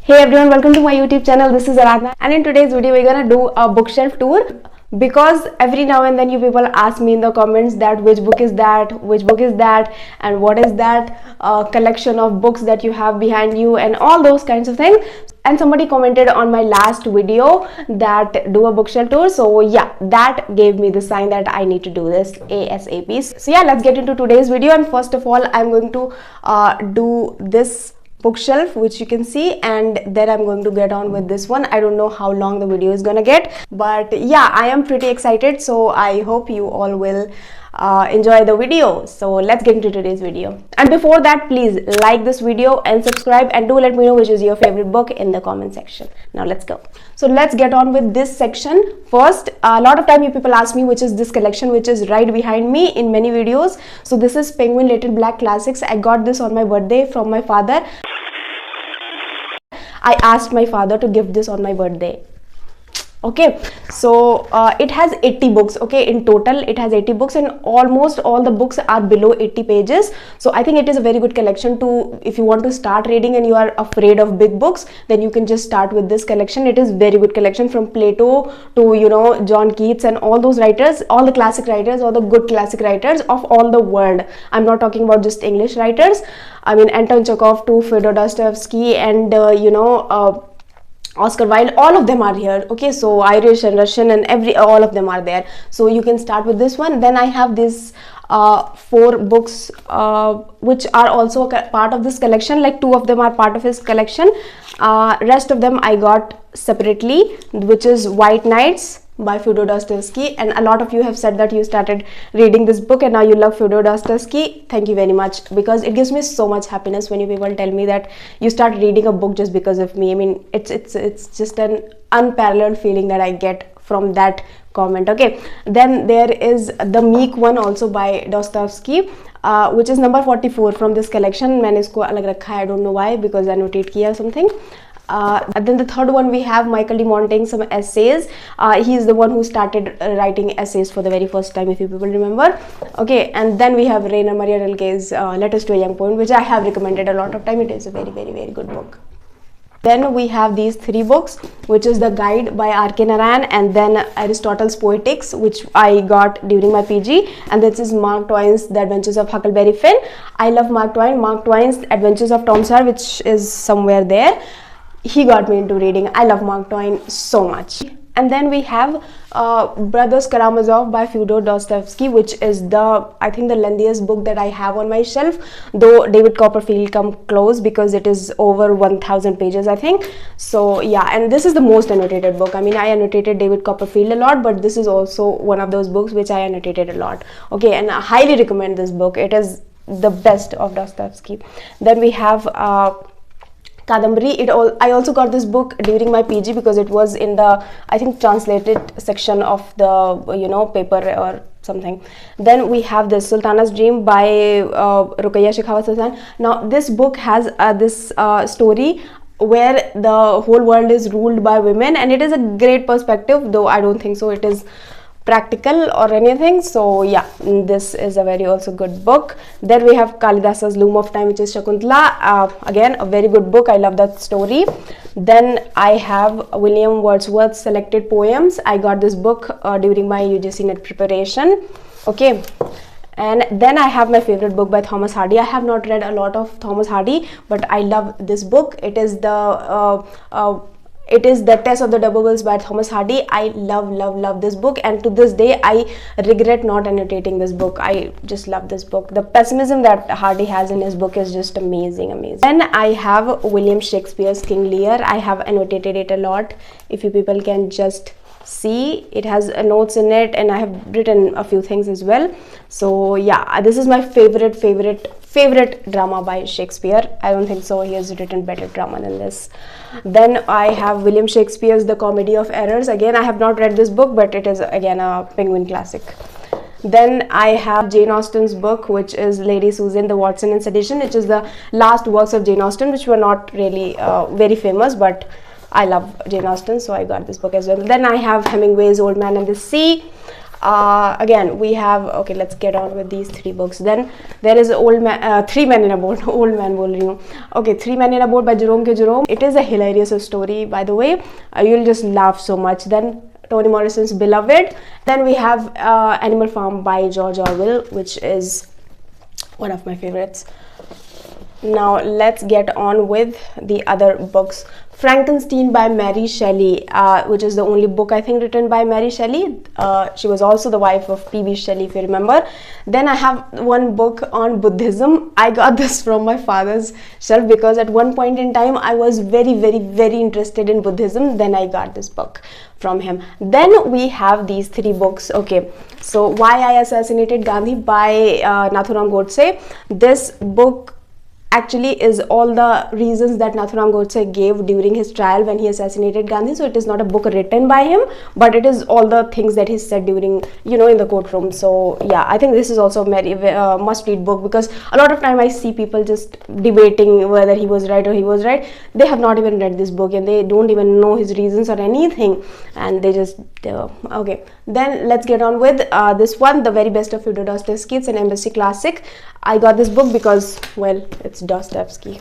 Hey everyone, welcome to my YouTube channel. This is Aradhana, and in today's video we're gonna do a bookshelf tour, because every now and then you people ask me in the comments that which book is that, and what is that collection of books that you have behind you and all those kinds of things. And somebody commented on my last video that do a bookshelf tour, so yeah, that gave me the sign that I need to do this ASAP. So yeah, let's get into today's video. And first of all, I'm going to do this bookshelf, which you can see, and then I'm going to get on with this one. I don't know how long the video is gonna get, but yeah, I am pretty excited, so I hope you all will enjoy the video. So let's get into today's video. And before that, please like this video and subscribe, and do let me know which is your favorite book in the comment section. Now let's go. So let's get on with this section. First, a lot of time you people ask me which is this collection, which is right behind me in many videos. So this is Penguin Little Black Classics. I got this on my birthday from my father. I asked my father to give this on my birthday. Okay, so it has 80 books. Okay, in total it has 80 books, and almost all the books are below 80 pages. So I think it is a very good collection to, if you want to start reading and you are afraid of big books, then you can just start with this collection. It is very good collection, from Plato to, you know, John Keats and all those writers, all the classic writers, all the good classic writers of all the world. I'm not talking about just English writers. I mean, Anton Chekhov to Fyodor Dostoevsky and Oscar Wilde, all of them are here. Okay, so Irish and Russian and all of them are there. So you can start with this one. Then I have this 4 books which are also part of this collection. Like 2 of them are part of his collection. Rest of them I got separately, which is White Nights by Fyodor Dostoevsky, and a lot of you have said that you started reading this book and now you love Fyodor Dostoevsky. Thank you very much, because it gives me so much happiness when you people tell me that you start reading a book just because of me. I mean, it's just an unparalleled feeling that I get from that comment. Okay, then there is The Meek One, also by Dostoevsky, which is number 44 from this collection. मैंने इसको अलग रखा है, I don't know why, because I annotated किया something. And then the third one we have Michael de Montaigne's some essays. He is the one who started writing essays for the very first time, if you people remember. Okay, and then we have Rainer Maria Rilke's Letters to a Young Poet, which I have recommended a lot of time. It is a very, very, very good book. Then we have these 3 books, which is The Guide by R.K. Narayan, and then Aristotle's Poetics, which I got during my PG, and this is Mark Twain's The Adventures of Huckleberry Finn. I love Mark Twain. Mark Twain's Adventures of Tom Sawyer, which is somewhere there. He got me into reading. I love Mark Twain so much. And then we have Brothers Karamazov by Fyodor Dostoevsky, which is I think the lengthiest book that I have on my shelf, though David Copperfield come close because it is over 1000 pages, I think. So yeah, and this is the most annotated book. I mean, I annotated David Copperfield a lot, but this is also one of those books which I annotated a lot. Okay, and I highly recommend this book. It is the best of Dostoevsky. Then we have Kadambari. I also got this book during my PG because it was in the, I think, translated section of the, you know, paper or something. Then we have this Sultana's Dream by Ruqayya Shekhawat Sultan. Now this book has this story where the whole world is ruled by women, and it is a great perspective, though I don't think so it is practical or anything. So yeah, this is a very also good book. Then we have Kalidasa's Loom of Time, which is Shakuntala. Again, a very good book. I love that story. Then I have William Wordsworth's Selected Poems. I got this book during my UGC-NET preparation. Okay, and then I have my favorite book by Thomas Hardy. I have not read a lot of Thomas Hardy, but I love this book. It is The Test of the Double-Bills by Thomas Hardy. I love this book, and to this day I regret not annotating this book. I just love this book. The pessimism that Hardy has in his book is just amazing. Then I have William Shakespeare's King Lear. I have annotated it a lot. If you people can just see, it has notes in it, and I have written a few things as well. So yeah, this is my favorite drama by Shakespeare. I don't think so he has written better drama than this. Then I have William Shakespeare's The Comedy of Errors. Again, I have not read this book, but it is again a Penguin classic. Then I have Jane Austen's book, which is Lady Susan, The Watson and Sedition, which is the last works of Jane Austen, which were not really very famous, but I love Jane Austen, so I got this book as well. Then I have Hemingway's Old Man and the Sea. Again we have, okay, let's get on with these 3 books. Then there is Three Men in a Boat. Old man bol rahi hu. Okay, Three Men in a Boat by Jerome K. Jerome. It is a hilarious story, by the way. You'll just laugh so much. Then Toni Morrison's Beloved. Then we have Animal Farm by George Orwell, which is one of my favorites. Now let's get on with the other books. Frankenstein by Mary Shelley, which is the only book I think written by Mary Shelley. She was also the wife of P.B. Shelley, if you remember. Then I have one book on Buddhism. I got this from my father's shelf because at one point in time I was very interested in Buddhism. Then I got this book from him. Then we have these 3 books. Okay, so Why I Assassinated Gandhi by Nathuram Godse. This book actually is all the reasons that Nathuram Godse gave during his trial when he assassinated Gandhi. So it is not a book written by him, but it is all the things that he said during, in the courtroom. So yeah, I think this is also a very must read book, because a lot of time I see people just debating whether he was right or he was right. They have not even read this book and they don't even know his reasons or anything, and they just okay. Then let's get on with this one, The Very Best of Fyodor Dostoevsky. It's an embassy classic. I got this book because, well, it's Dostoevsky.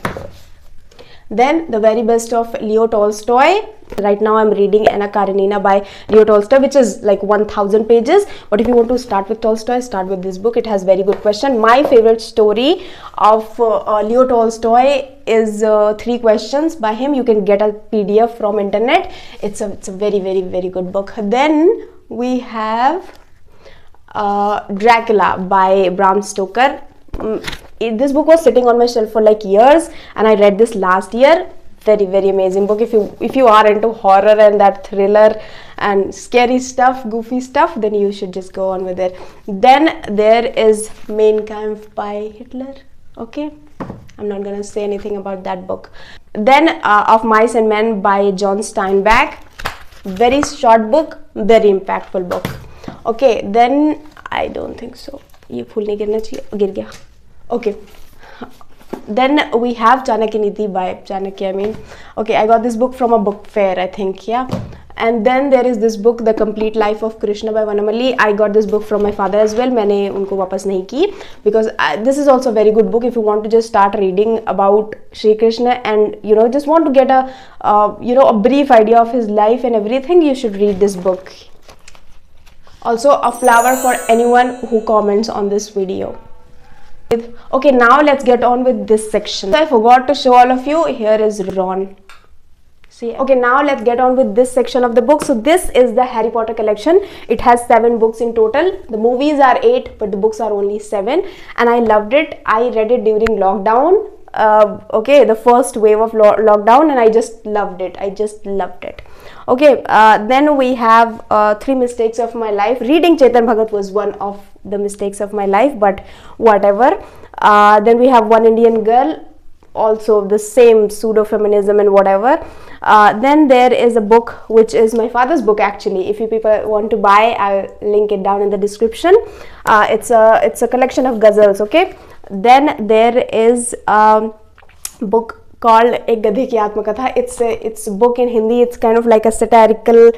Then The Very Best of Leo Tolstoy. Right now I'm reading Anna Karenina by Leo Tolstoy, which is like 1000 pages. But if you want to start with Tolstoy, start with this book. It has very good question. My favorite story of Leo Tolstoy is 3 questions by him. You can get a PDF from internet. It's a very good book. Then we have Dracula by Bram Stoker. This book was sitting on my shelf for like years, and I read this last year. Very amazing book. If you are into horror and that thriller and scary stuff, goofy stuff, then you should just go on with it. Then there is Mein Kampf by Hitler. Okay, I'm not gonna say anything about that book. Then Of Mice and Men by John Steinbeck. Very short book, very impactful book. Okay, then I don't think so. ये फूल नहीं गिरना चाहिए, गिर गया. Okay, then we have Chanakya Niti by Chanakya. Okay, I got this book from a book fair, I think, yeah. And then there is this book, The Complete Life of Krishna by Vanamalli. I got this book from my father as well. मैंने उनको वापस नहीं की, because this is also a very good book if you want to just start reading about Shri Krishna and just want to get a brief idea of his life and everything. You should read this book. Also a flower for anyone who comments on this video. Okay, now let's get on with this section. So I forgot to show all of you. Here is Ron. See, okay, now let's get on with this section of the book. So this is the Harry Potter collection. It has 7 books in total. The movies are 8, but the books are only 7, and I loved it. I read it during lockdown. Okay, the first wave of lockdown, and I just loved it. Okay, then we have 3 mistakes of my life. Reading Chetan Bhagattttt was one of the mistakes of my life, but whatever. Then we have One Indian Girl, also the same pseudo-feminism and whatever. Then there is a book which is my father's book actually. If you people want to buy, I'll link it down in the description. It's a collection of ghazals, okay. Then there is a book called Ek Gadhe Ki Atmakatha. It's a book in Hindi. It's kind of like a satirical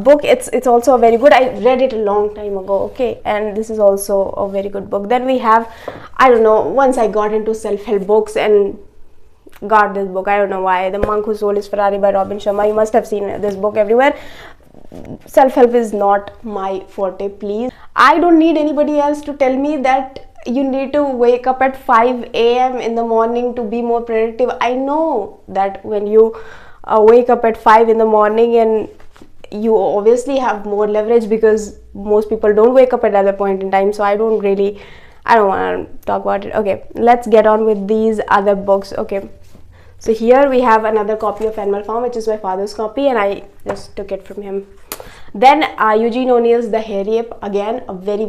book. It's also a very good. I read it a long time ago, okay, and this is also a very good book. Then we have, I don't know, once I got into self-help books and got this book. I don't know why. The Monk Who Sold His Ferrari by Robin Sharma. You must have seen this book everywhere. Self-help is not my forte, please. I don't need anybody else to tell me that you need to wake up at 5 a.m. in the morning to be more productive. I know that when you wake up at 5 in the morning, and you obviously have more leverage because most people don't wake up at that point in time. So I don't want to talk about it. Okay, let's get on with these other books. Okay, so here we have another copy of Animal Farm, which is my father's copy, and I just took it from him. Then Eugene O'Neill's The Hairy Ape, again a very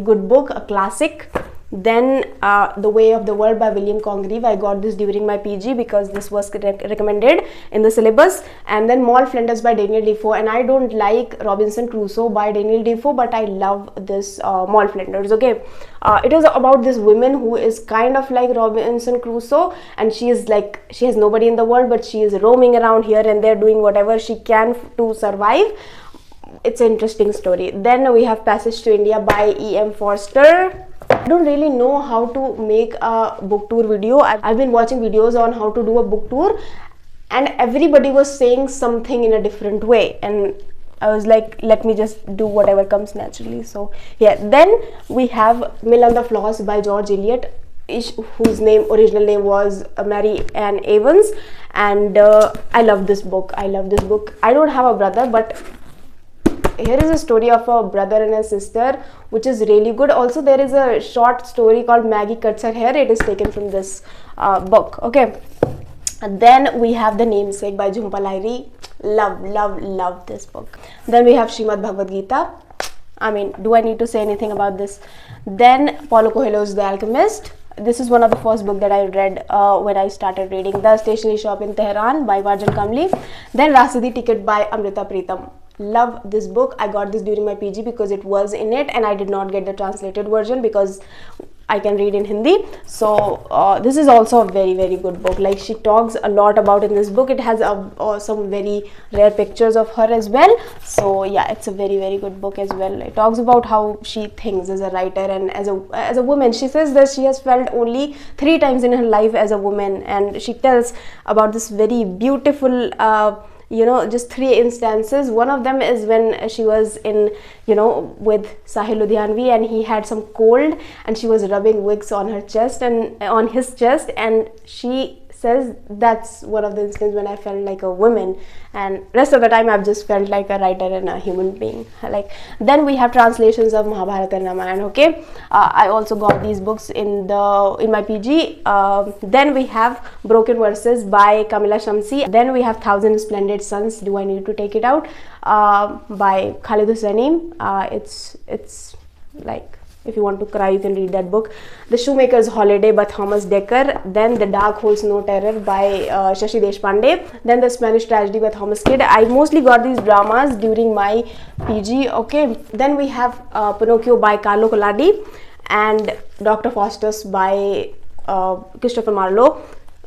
good book, a classic. Then The Way of the World by William Congreve. I got this during my PG because this was recommended in the syllabus. And then Moll Flanders by Daniel Defoe. And I don't like Robinson Crusoe by Daniel Defoe, but I love this Moll Flanders. Okay, it is about this woman who is kind of like Robinson Crusoe, and she has nobody in the world, but she is roaming around here and there doing whatever she can to survive. it's an interesting story. Then we have Passage to India by E.M. Forster. I don't really know how to make a book tour video. I've been watching videos on how to do a book tour, and everybody was saying something in a different way, and I was like, let me just do whatever comes naturally. So yeah, then we have Mill on the Floss by George Eliot, whose original name was Mary Ann Evans, and I love this book. I don't have a brother, but here is a story of a brother and a sister, which is really good. Also, there is a short story called Maggie Cuts Her Hair. It is taken from this book. Okay, and then we have The Namesake by Jhumpa Lahiri. Love this book. Then we have Srimad Bhagavad Gita. I mean, do I need to say anything about this? Then Paulo Coelho's The Alchemist. This is one of the first book that I read when I started reading. The Stationery Shop in Tehran by Varjan Kamli. Then Rasidi Ticket by Amrita Pritam. Love this book. I got this during my PG because it was in it, and I did not get the translated version because I can read in Hindi. So this is also a very good book. Like, she talks a lot about in this book. It has some very rare pictures of her as well. So yeah, it's a very good book as well. It talks about how she thinks as a writer and as a woman. She says that she has felt only 3 times in her life as a woman, and she tells about this very beautiful just 3 instances. One of them is when she was in, with Sahil Ludhianvi, and he had some cold, and she was rubbing Vicks on her chest and on his chest, and she says that's one of the instances when I felt like a woman, and rest of the time I've just felt like a writer and a human being. Like, then we have translations of Mahabharata and Ramayana. Okay, I also got these books in my PG. Then we have Broken Verses by Kamila Shamsi. Then we have Thousand Splendid Suns. Do I need to take it out? By Khalid Hosseini. It's like, if you want to cry, you can read that book. The Shoemaker's Holiday by Thomas Dekker. Then The Dark Horse No Terror by Shashi Deshpande. Then The Spanish Tragedy by Thomas Kidd. I mostly got these dramas during my PG. Okay. Then we have Pinocchio by Carlo Collodi and Dr. Faustus by Christopher Marlowe.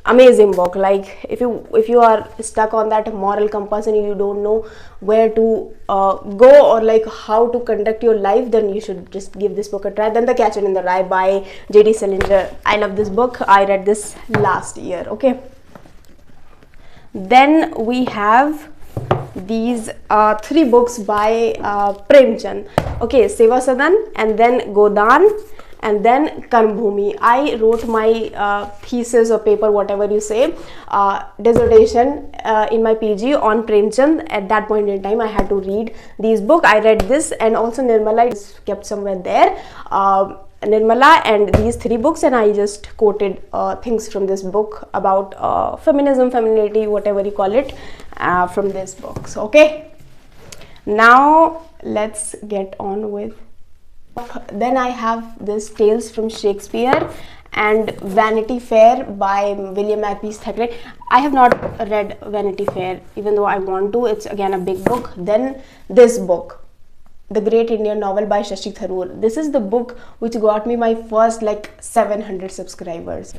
Amazing book. Like, if you are stuck on that moral compass and you don't know where to go or like how to conduct your life, then you should just give this book a try. Then The Catcher in the Rye by J.D. Salinger. I love this book. I read this last year. Okay. Then we have these 3 books by Premchand. Okay, Seva Sadan, and then Godan, and then Karmbhumi. I wrote my thesis or paper, whatever you say, dissertation in my PG on Premchand. At that point in time, I had to read these books. I read this, and also Nirmala is kept somewhere there. Nirmala and these 3 books, and I just quoted things from this book about feminism, femininity, whatever you call it, from this books. Okay, now let's get on with. Then I have this Tales from Shakespeare and Vanity Fair by William Makepeace Thackeray. I have not read Vanity Fair, even though I want to. It's again a big book. Then this book, The Great Indian Novel by Shashi Tharoor. This is the book which got me my first like 700 subscribers.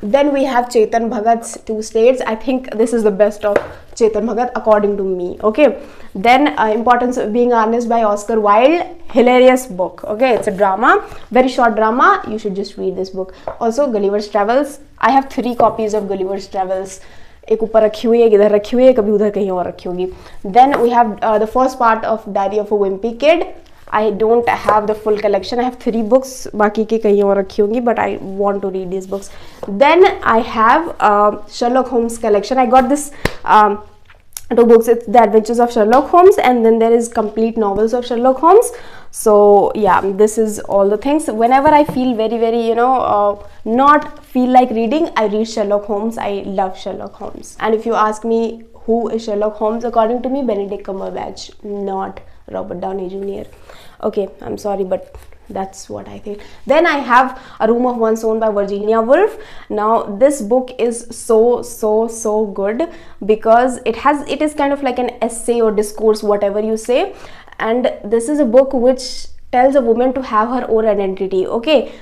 Then we have Chetan Bhagattt's 2 States. I think this is the best of Chetan Bhagat according to me. Okay. Then Importance of Being Honest by Oscar Wilde. Hilarious book. Okay, it's a drama, very short drama. You should just read this book. Also Gulliver's Travels. I have 3 copies of Gulliver's Travels. एक ऊपर रखी हुई है, एक इधर रखी हुई है, कभी उधर कहीं और रखी होगी. Then we have the first part of Diary of a Wimpy Kid. I don't have the full collection. I have 3 books, बाकी की कहीं और रखी होंगी, but I want to read these books. Then I have Sherlock Holmes collection. I got this 2 books. It's The Adventures of Sherlock Holmes, and then there is complete novels of Sherlock Holmes. So yeah, this is all the things. Whenever I feel very not feel like reading, I read Sherlock Holmes. I love Sherlock Holmes. And if you ask me who is Sherlock Holmes, according to me, Benedict Cumberbatch, not Robert Downey Jr. Okay, I'm sorry, but that's what I think. Then I have A Room of One's Own by Virginia Woolf. Now this book is so good because it is kind of like an essay or discourse, whatever you say, and this is a book which tells a woman to have her own identity. Okay,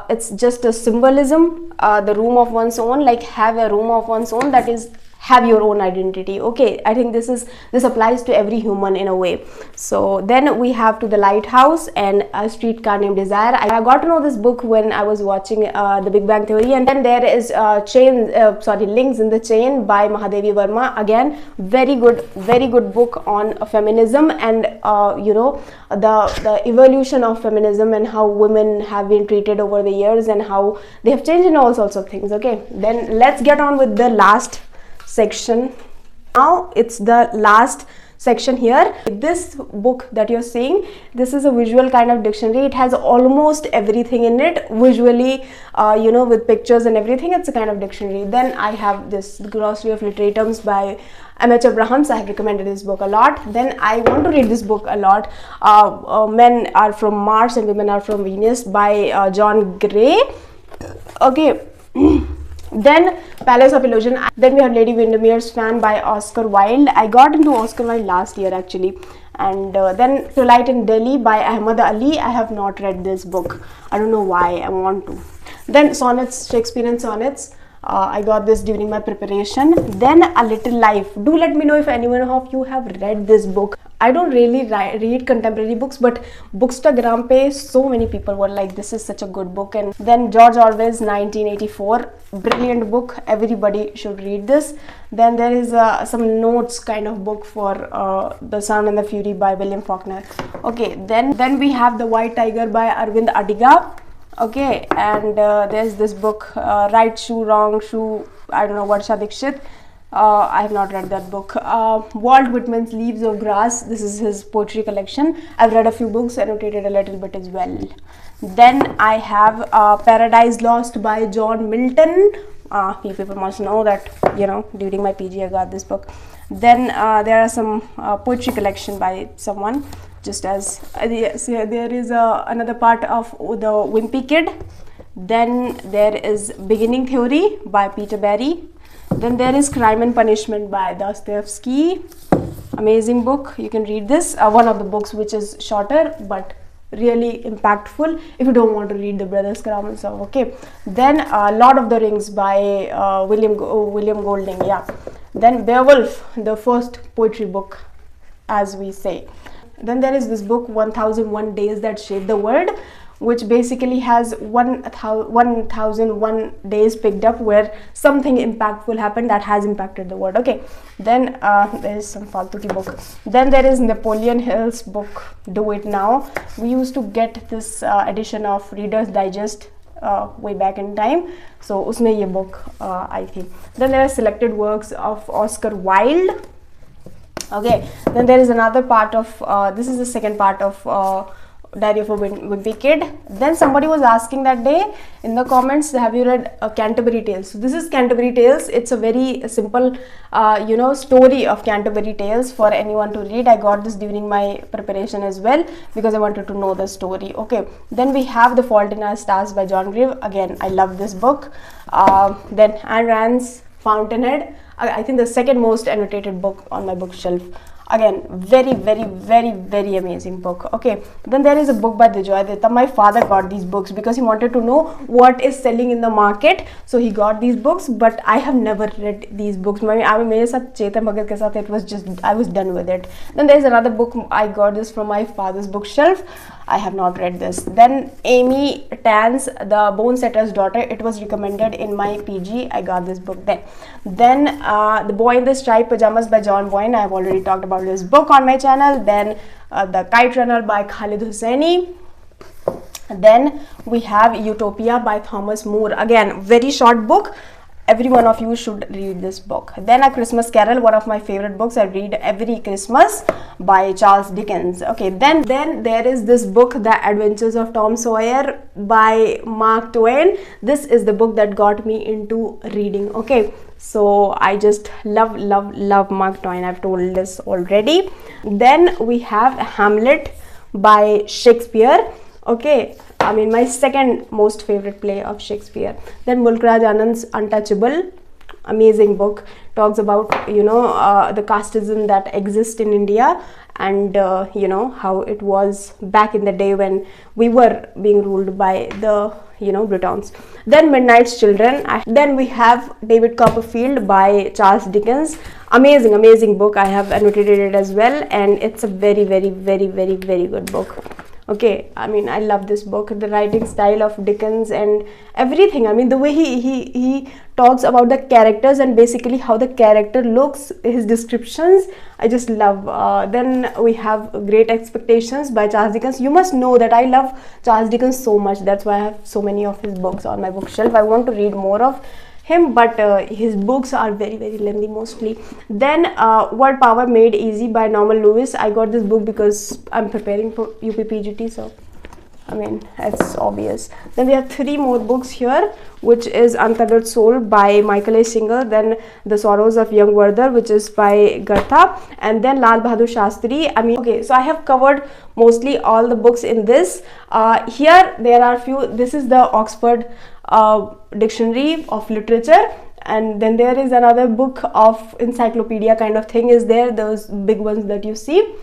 it's just a symbolism. The room of one's own, like have a room of one's own, that is have your own identity. Okay, I think this applies to every human in a way. So then we have To the Lighthouse and A Streetcar Named Desire. I got to know this book when I was watching The Big Bang Theory. And then there is Links in the Chain by Mahadevi Verma. Again, very good book on feminism and the evolution of feminism and how women have been treated over the years and how they have changed in all sorts of things. Okay, then let's get on with the last section. Now it's the last section here. This book that you're seeing, this is a visual kind of dictionary. It has almost everything in it visually, with pictures and everything. It's a kind of dictionary. Then I have this Glossary of Literary Terms by M.H. Abrahams. I have recommended this book a lot. Then I want to read this book a lot, Men Are From Mars and Women Are From Venus by John Gray. Okay. Then Palace of Illusion. Then we have Lady Windermere's Fan by Oscar Wilde. I got into Oscar Wilde last year actually. And then To Light in Delhi by Ahmad Ali. I have not read this book. I don't know why. I want to. Then Sonnets, Shakespearean Sonnets. I got this during my preparation. Then A Little Life. Do let me know if anyone of you have read this book. I don't really read contemporary books, but Bookstagram pe so many people were like, this is such a good book. And then George Orwell's 1984, brilliant book. Everybody should read this. Then there is some notes kind of book for The Sound and the Fury by William Faulkner. Okay, then we have The White Tiger by Arvind Adiga. Okay, and there's this book, Right Shoe, Wrong Shoe, I don't know, Varsha Dikshit. I have not read that book. Walt Whitman's Leaves of Grass. This is his poetry collection. I've read a few books, annotated a little bit as well. Then I have Paradise Lost by John Milton. You people must know that, during my PG I got this book. Then there are some poetry collection by someone. Just as there is another part of The Wimpy Kid. Then there is Beginning Theory by Peter Berry. Then there is Crime and Punishment by Dostoevsky. Amazing book. You can read this. One of the books which is shorter but really impactful if you don't want to read the Brothers Karamazov. Okay. Then Lord of the Rings by William Golding. Yeah. Then Beowulf, the first poetry book, as we say. Then there is this book 1001 Days That Shaped the World, which basically has 1001 days picked up where something impactful happened that has impacted the world. Okay, then there is some Faltuki book. Then there is Napoleon Hill's book Do It Now. We used to get this edition of Reader's Digest way back in time, so usme ye book I think. Then there are selected works of Oscar Wilde. Okay, then there is another part of this is the second part of Diary of a Wimpy Kid. Then somebody was asking that day in the comments, have you read Canterbury Tales? So this is Canterbury Tales. It's a very simple story of Canterbury Tales for anyone to read. I got this during my preparation as well because I wanted to know the story. Okay, then we have The Fault in Our Stars by John Grieve. Again, I love this book. Then Ayn Rand's Fountainhead. I think the second most annotated book on my bookshelf. Again, very amazing book. Okay, then there is a book by Bijoy Dutta. My father got these books because he wanted to know what is selling in the market, so he got these books, but I have never read these books. Mere sath Chetan Bhagattttt ke sath, it was just, I was done with it. Then there is another book, I got this from my father's bookshelf. I have not read this. Then Amy Tan's The Bone Setter's Daughter. It was recommended in my PG. I got this book then. Then The Boy in the Striped Pajamas by John Boyne. I have already talked about this book on my channel. Then The Kite Runner by Khalid Hosseini. Then we have Utopia by Thomas More. Again, very short book. Every one of you should read this book. Then A Christmas Carol, one of my favorite books. I read every Christmas by Charles Dickens. Okay, then there is this book, The Adventures of Tom Sawyer by Mark Twain. This is the book that got me into reading. Okay, so I just love Mark Twain. I've told this already. Then we have Hamlet by Shakespeare. Okay, I mean my second most favorite play of Shakespeare. Then Mulk Raj Anand's Untouchable. amazing book. Talks about, you know, the casteism that exists in India, and you know, how it was back in the day when we were being ruled by the, you know, Britons. Then Midnight's Children. Then we have David Copperfield by Charles Dickens. Amazing book. I have annotated it as well, and it's a very good book. Okay, I mean, I love this book, the writing style of Dickens and everything. I mean, the way he talks about the characters and basically how the character looks, his descriptions, I just love. Then we have Great Expectations by Charles Dickens. You must know that I love Charles Dickens so much. That's why I have so many of his books on my bookshelf. I want to read more of him, but his books are very lengthy mostly. Then Word Power Made Easy by Norman Lewis. I got this book because I'm preparing for UPPGT, so I mean, it's obvious. Then we have 3 more books here, which is Untethered Soul by Michael A. Singer, then The Sorrows of Young Werther, which is by Gartha, and then Lal Bahadur Shastri. I mean, okay, so I have covered mostly all the books in this. Here there are few. This is the Oxford Dictionary of Literature, and then there is another book of encyclopedia kind of thing is there, those big ones that you see.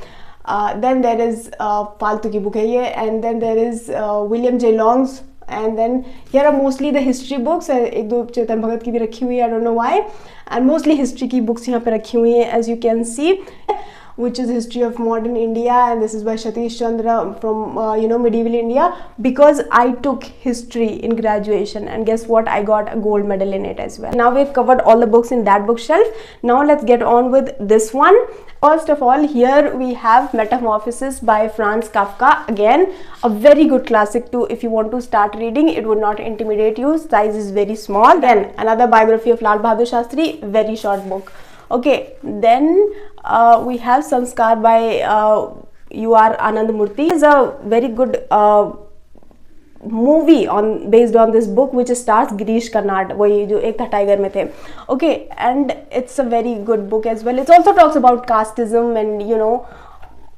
Then there is Faltu ki book hai ye, and then there is William J. Long's, and then here are mostly the history books. एक दो चेतन भगत की भी रखी हुई है, I don't know why, and mostly history की books यहाँ पे रखी हुई हैं, as you can see, which is History of Modern India, and this is by Satish Chandra from you know, medieval India, because I took history in graduation, and guess what, I got a gold medal in it as well. Now we've covered all the books in that bookshelf. Now let's get on with this one. First of all, here we have Metamorphosis by Franz Kafka. Again, a very good classic too. If you want to start reading, it would not intimidate you. Size is very small. Then another biography of Lal Bahadur Shastri, very short book. Okay, then we have Sanskar by U.R. Anand Murthy. It's a very good movie based on this book, which stars Girish Karnad, वही जो एक था tiger में थे. Okay, and it's a very good book as well. It also talks about casteism and, you know,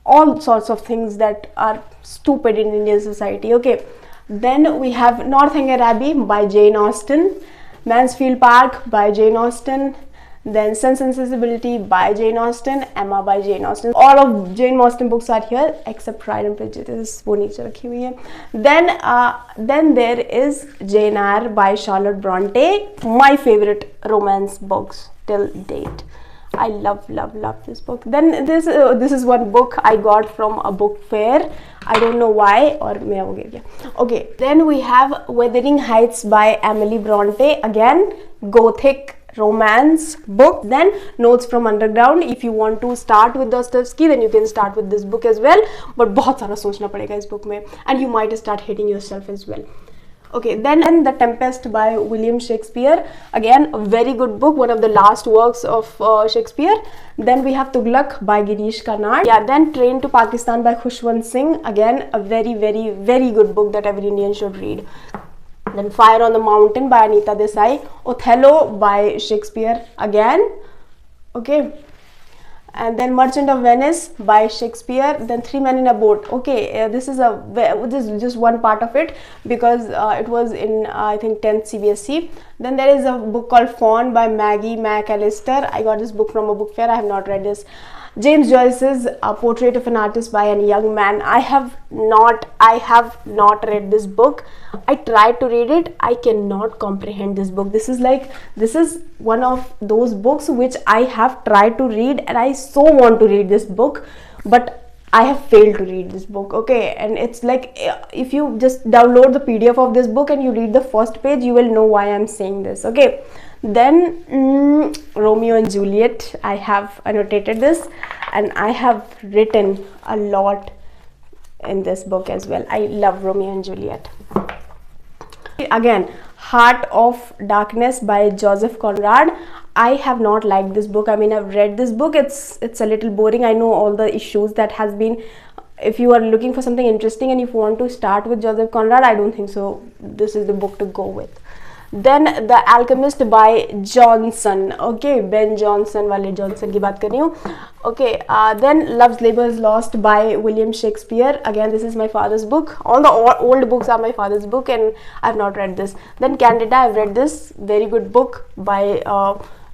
all sorts of things that are stupid in Indian society. Okay, then we have Northanger Abbey by Jane Austen, Mansfield Park by Jane Austen, then Sense and Sensibility by Jane Austen, Emma by Jane Austen. All of Jane Austen books are here except Pride and Prejudice, वो नीचे रखी हुई है. Then there is Jane Eyre by Charlotte Bronte, my favorite romance books till date. I love this book. Then this is one book I got from a book fair. I don't know why, or मेरा वो गिर गया. Okay, then we have Wuthering Heights by Emily Bronte. Again, gothic romance book. Then Notes from Underground. If you want to start with Dostoevsky, then you can start with this book as well, but बहुत सारा सोचना पड़ेगा इस book में, and you might start hating yourself as well. Okay, then The Tempest by William Shakespeare. Again, a very good book, one of the last works of Shakespeare. Then we have Tughlaq by Girish Karnad. Yeah, then Train to Pakistan by Khushwant Singh. Again, a very good book that every Indian should read. Then Fire on the Mountain by Anita Desai. Othello by Shakespeare again. Okay, and then Merchant of Venice by Shakespeare. Then Three Men in a Boat. Okay, this is just one part of it, because it was in I think 10th CBSE. Then there is a book called Fawn by Maggie McAllister. I got this book from a book fair. I have not read this. James Joyce's A Portrait of an Artist by a Young Man. I have not read this book. I tried to read it. I cannot comprehend this book. This is one of those books which I have tried to read, and I so want to read this book, but I have failed to read this book. Okay, and it's like, if you just download the PDF of this book and you read the first page, you will know why I'm saying this. Okay, then Romeo and Juliet. I have annotated this, and I have written a lot in this book as well. I love Romeo and Juliet. Again, Heart of Darkness by Joseph Conrad. I have not liked this book. I mean, I've read this book. It's a little boring. I know all the issues that has been. If you are looking for something interesting and if you want to start with Joseph Conrad, I don't think so this is the book to go with. Then The Alchemist by Johnson. Okay, Ben Jonson वाले Johnson की बात कर रही हूँ. Okay, then Love's Labour is Lost by William Shakespeare. Again, this is my father's book. All the old books are my father's book, and I have not read this. Then Candida, I've read this. Very good book by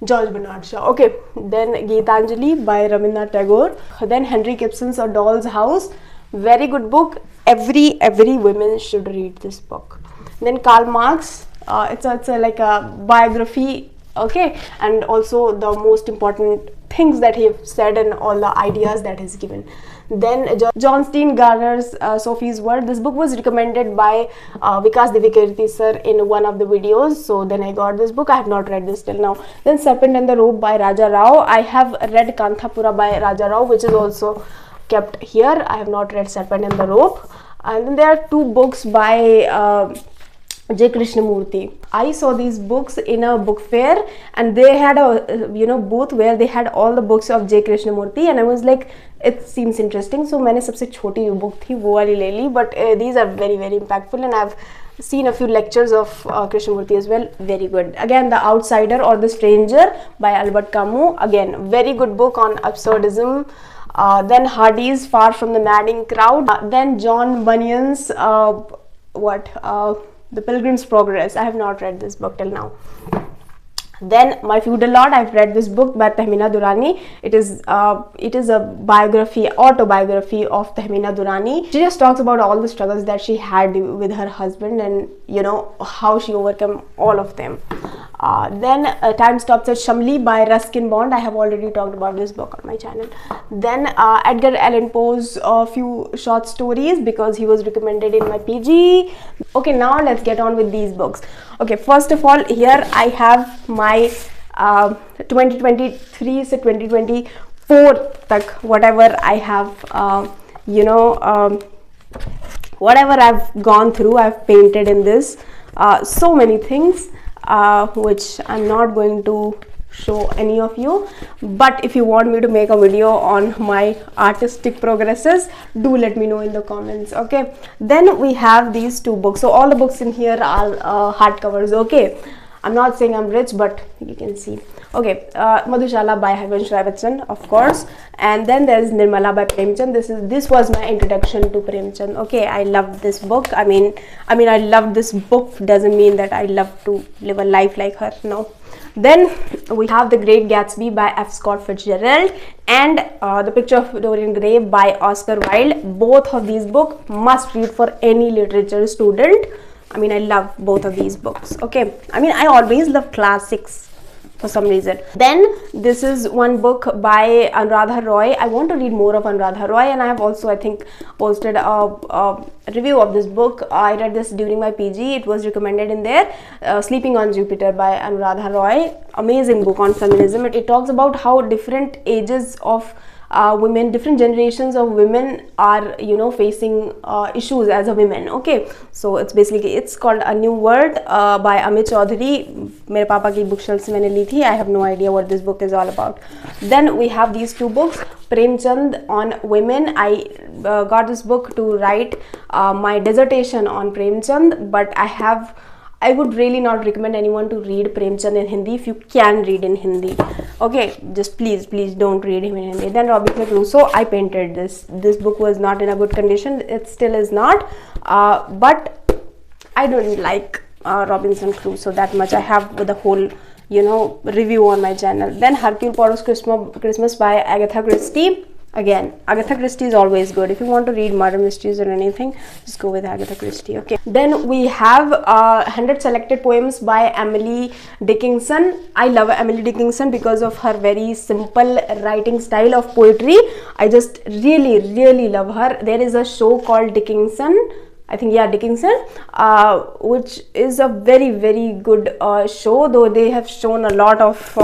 George Bernard Shaw. Okay, then Geetanjali by Rabindranath Tagore. Then Henry Gibson's A Doll's House. Very good book. Every woman should read this book. Then Karl Marx. It's like a biography. Okay, and also the most important things that he said and all the ideas that he's given. Then John Steen Garner's Sophie's World. This book was recommended by Vikas Divikirti sir in one of the videos. So then I got this book. I have not read this till now. Then Serpent and the Rope by Raja Rao. I have read Kanthapura by Raja Rao, which is also kept here. I have not read Serpent and the Rope. And then there are two books by J. Krishnamurti. I saw these books in a book fair, and they had a booth where they had all the books of J. Krishnamurti, and I was like, it seems interesting. So मैंने सबसे छोटी जो book थी वो वाली ले ली, but these are very impactful, and I've seen a few lectures of Krishnamurti as well. Very good. Again, The Outsider or The Stranger by Albert Camus. Again, very good book on absurdism. Then Hardy's Far from the Madding Crowd. Then John Bunyan's The Pilgrim's Progress. I have not read this book till now. Then My Feudal Lord. I've read this book by Tahmina Durrani. It is a autobiography of Tahmina Durrani. She just talks about all the struggles that she had with her husband, and how she overcame all of them. Then Time Stops at Shamli by Ruskin Bond. I have already talked about this book on my channel. Then Edgar Allan Poe's few short stories, because he was recommended in my PG. Okay, now let's get on with these books. Okay, first of all, here I have my 2023 to 2024 tak whatever I have whatever I've gone through, I've painted in this. So many things which I'm not going to show any of you, but if you want me to make a video on my artistic progresses, do let me know in the comments. Okay, then we have these two books. So all the books in here are hardcovers. Okay, I'm not saying I'm rich, but you can see. Okay, Madhushala by Harvansh Rai Bachchan, of course, and then there's Nirmala by Premchand. This was my introduction to Premchand. Okay, I love this book. I mean I love this book doesn't mean that I love to live a life like her. No. Then we have The Great Gatsby by F. Scott Fitzgerald and The Picture of Dorian Gray by Oscar Wilde. Both of these books must read for any literature student. I love both of these books. Okay, I always love classics for some reason. Then this is one book by Anuradha Roy. I want to read more of Anuradha Roy, and I have also, I think, posted a review of this book. I read this during my PG. It was recommended in there. Sleeping on Jupiter by Anuradha Roy. Amazing book on feminism. It talks about how different ages of women, different generations of women are facing issues as a women. Okay, so it's called A New World by Amit Chaudhary. मेरे पापा की bookshelf से मैंने ली थी. I have no idea what this book is all about. Then we have these two books, Premchand on Women. I got this book to write my dissertation on Premchand, but I would really not recommend anyone to read Premchand in Hindi if you can read in Hindi. Okay, just please don't read him in Hindi. Then Robinson Crusoe, I painted this. This book was not in a good condition. It still is not. But I don't like Robinson Crusoe that much. I have the whole review on my channel. Then Hercule Poirot's Christmas by Agatha Christie. Again, Agatha Christie is always good. If you want to read murder mysteries or anything, just go with Agatha Christie. Okay. Then we have 100 Selected Poems by Emily Dickinson. I love Emily Dickinson because of her very simple writing style of poetry. I just really love her. There is a show called Dickinson. I think, yeah, Dickinson, which is a very good show, though they have shown a lot of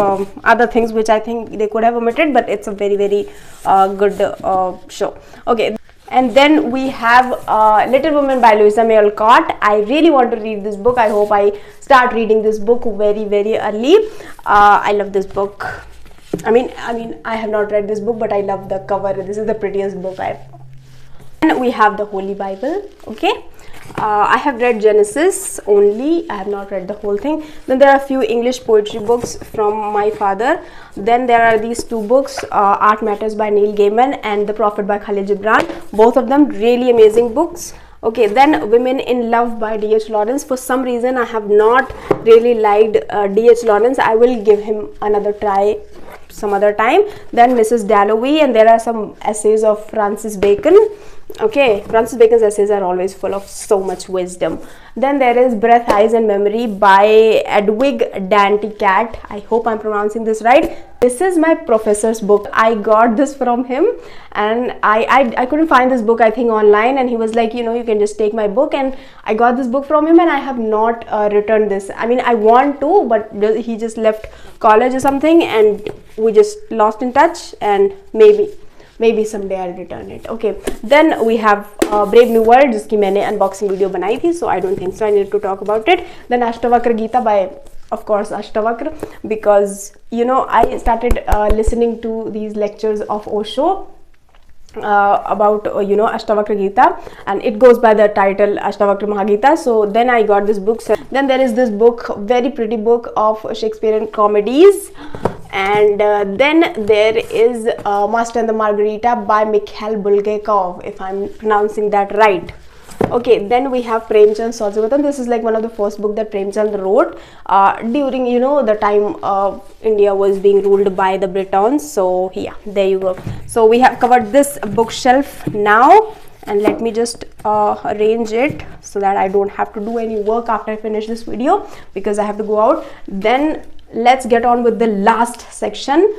other things which I think they could have omitted, but it's a very good show. Okay, and then we have Little Women by Louisa May Alcott. I really want to read this book. I hope I start reading this book very early. I love this book. I have not read this book, but I love the cover. This is the prettiest book I've. And we have the Holy Bible. Okay, I have read Genesis only. I have not read the whole thing. Then there are a few English poetry books from my father. Then there are these two books, Art Matters by Neil Gaiman and The Prophet by Khalil Gibran. Both of them really amazing books. Okay, then Women in Love by D.H. Lawrence. For some reason I have not really liked D.H. Lawrence. I will give him another try some other time. Then Mrs. Dalloway, and there are some essays of Francis Bacon. Okay, Francis Bacon's essays are always full of so much wisdom. Then there is Breath, Eyes and Memory by Edwig Danticat. I hope I'm pronouncing this right. This is my professor's book. I got this from him, and I couldn't find this book, I think, online, and he was like, you know, you can just take my book, and I got this book from him, and I have not returned this. I mean, I want to, but he just left college or something, and we just lost in touch, and maybe someday I'll return it. Okay, then we have Brave New World, जिसकी मैंने unboxing video बनाई थी, so I don't think so I need to talk about it. Then Ashtavakra Gita by, of course, Ashtavakra, because you know I started listening to these lectures of Osho about you know, Ashtavakra Gita, and it goes by the title Ashtavakra Mahagita. So then I got this book. So then there is this book, very pretty book of Shakespearean comedies, and then there is Master and the Margarita by Mikhail Bulgakov, if I'm pronouncing that right. Okay, then we have Premchand Satyavatan. This is like one of the first book that Premchand wrote during, you know, the time India was being ruled by the Britons. So yeah, there you go. So we have covered this bookshelf now, and let me just arrange it so that I don't have to do any work after I finish this video, because I have to go out. Then let's get on with the last section.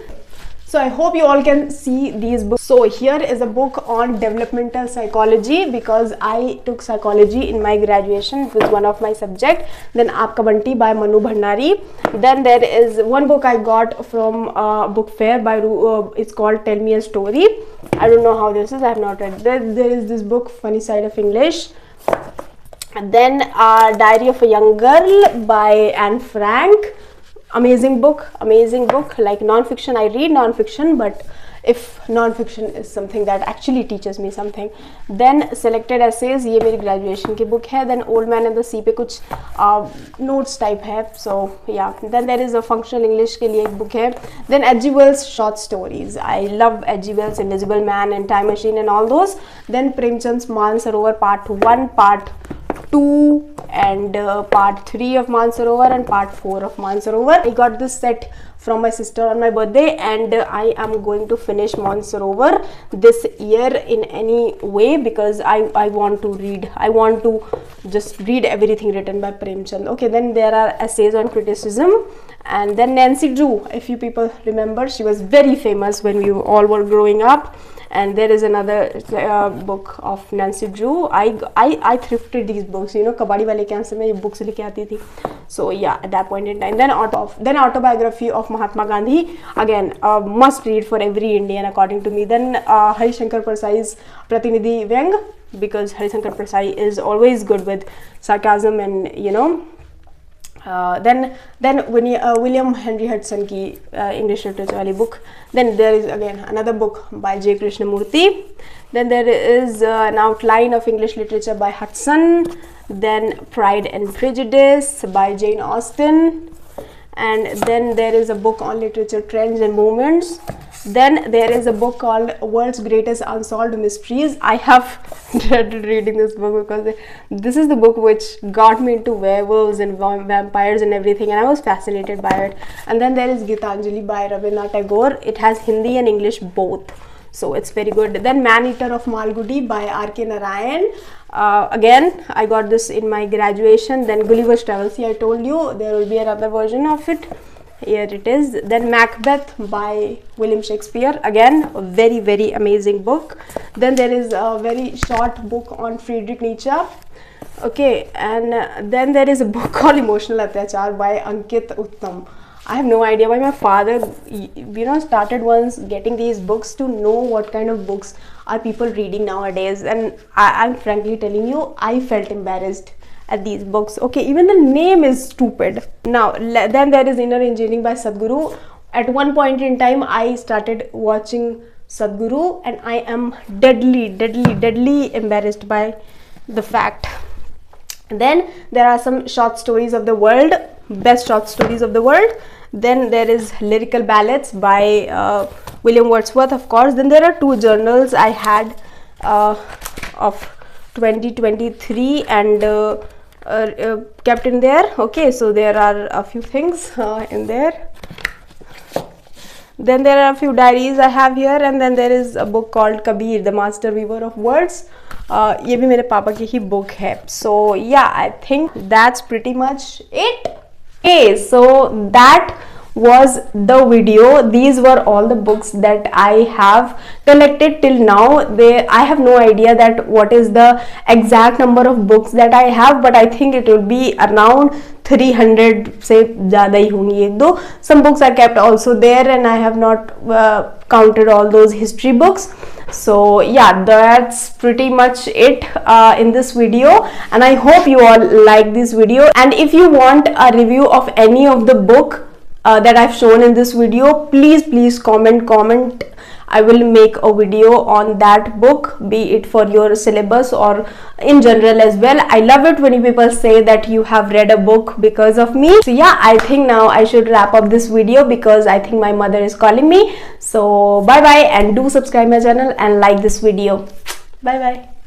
So I hope you all can see these books. So here is a book on developmental psychology, because I took psychology in my graduation. It was one of my subject. Then Aapka Banti by Manu Bhandari. Then there is one book I got from book fair by it's called Tell Me a Story. I don't know how this is, I have not read. There is this book, Funny Side of English. And then Diary of a Young Girl by Anne Frank. Amazing book, like non-fiction. I read non-fiction, but if non-fiction is something that actually teaches me something. Then Selected Essays, ये मेरी graduation की book है. Then Old Man and the Sea पे कुछ notes type है. So yeah, then there is a functional English के लिए एक book है. Then H.G. Wells short stories. I love H.G. Wells, Invisible Man and Time Machine and all those. Then Premchand's Mansarovar Part 1, Part 2 and Part 3 of Mansarovar and Part 4 of Mansarovar. I got this set from my sister on my birthday, and I am going to finish Mansarovar this year in any way, because I want to read. I want to just read everything written by Premchand. Okay, then there are essays on criticism, and then Nancy Drew. If you people remember, she was very famous when we all were growing up. And there is another book of Nancy Drew. I thrifted these books, you know, kabadi wale ke se mein books lekke aati thi. So yeah, at that point in time. Then autobiography of Mahatma Gandhi, again must read for every Indian according to me. Then Harishankar Persai's Pratinidhi Vyang, because Harishankar Persai is always good with sarcasm and, you know. Then William Henry Hudson की English literature वाली book. Then there is again another book by J. Krishnamurti. Then there is an outline of English literature by Hudson. Then Pride and Prejudice by Jane Austen. And then there is a book on literature trends and movements. Then there is a book called World's Greatest Unsolved Mysteries. I have dreaded reading this book, because this is the book which got me into werewolves and vampires and everything, and I was fascinated by it. And then there is Gitanjali by Rabindranath Tagore. It has Hindi and English both, so it's very good. Then Man Eater of Malgudi by R.K. Narayan. Again, I got this in my graduation. Then Gulliver's Travels. See, I told you there will be another version of it. Here it is. Then Macbeth by William Shakespeare. Again, a very, very amazing book. Then there is a very short book on Friedrich Nietzsche. Okay, and then there is a book called Emotional Atyachar by Ankit Uttam. I have no idea why my father, you know, started once getting these books to know what kind of books are people reading nowadays. And I'm frankly telling you, I felt embarrassed at these books. Okay, even the name is stupid. Now, then there is Inner Engineering by Sadhguru. At one point in time, I started watching Sadhguru, and I am deadly embarrassed by the fact. Then there are some short stories of the world, best short stories of the world. Then there is Lyrical Ballads by William Wordsworth, of course. Then there are two journals I had of 2023 and kept in there. Okay, so there are a few things in there. Then there are a few diaries I have here, and then there is a book called Kabir, the Master Weaver of Words. ये भी मेरे पापा की ही book है. So yeah, I think that's pretty much it. Okay, so that was the video. These were all the books that I have collected till now. I have no idea that what is the exact number of books that I have, but I think it will be around 300 से ज़्यादा ही होंगी एक दो. Some books are kept also there, and I have not counted all those history books. So yeah, that's pretty much it in this video, and I hope you all like this video. And if you want a review of any of the book that I've shown in this video, please comment. I will make a video on that book, be it for your syllabus or in general as well. I love it when you people say that you have read a book because of me. So yeah, I think now I should wrap up this video because I think my mother is calling me. So bye bye, and do subscribe my channel and like this video. Bye bye.